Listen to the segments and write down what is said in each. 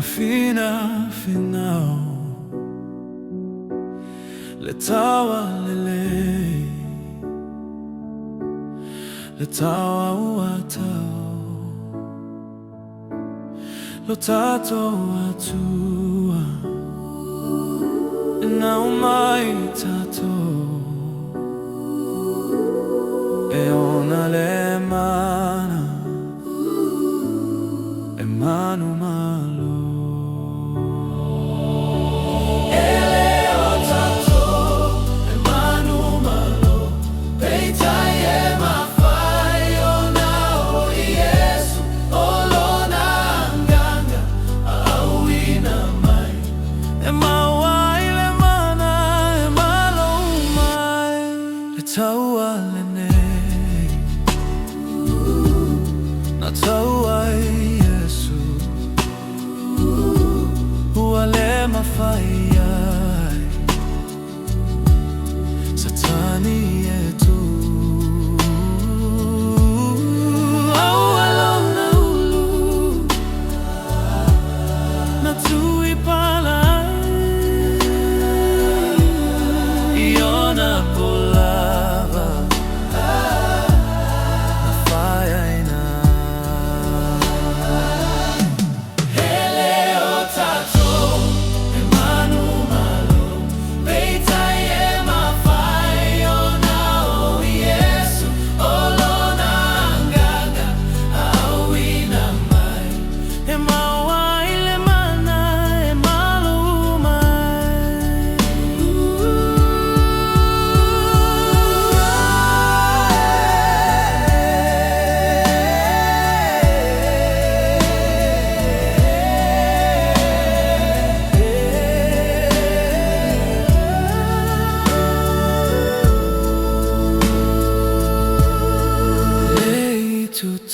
fina final le tawa le tawa uatao lo tato atua na umai tato e ona le mana e manu malo taua lene na taua Yesu ua le mawhai ai satani etu au along na ulu na tui pala iona pola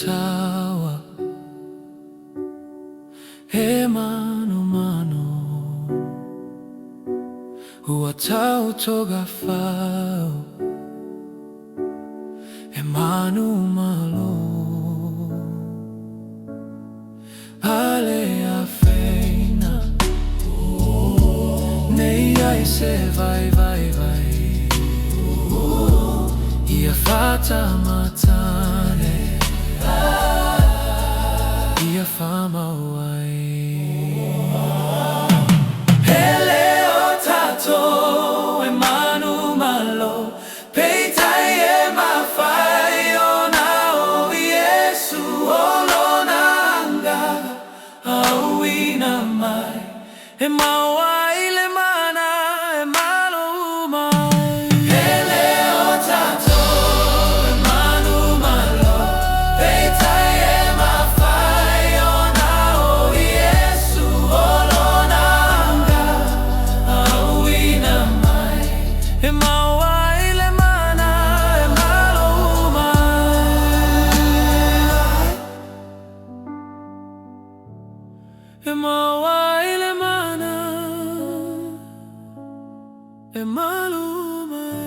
tawa he mano mano hua tau toga fau he manu malo ale a feina nei ai se vai vai vai ia fata matane ia fama wai hele o tato e manu malo peitai e mawhai ona o Yesu olona anga auina mai e mawai le mana e malo mai hele o tato e manu malo peitai e mawhai ona o Yesu olona anga auina mai e mawai le mana e malo mai e mawai le mana e malo mai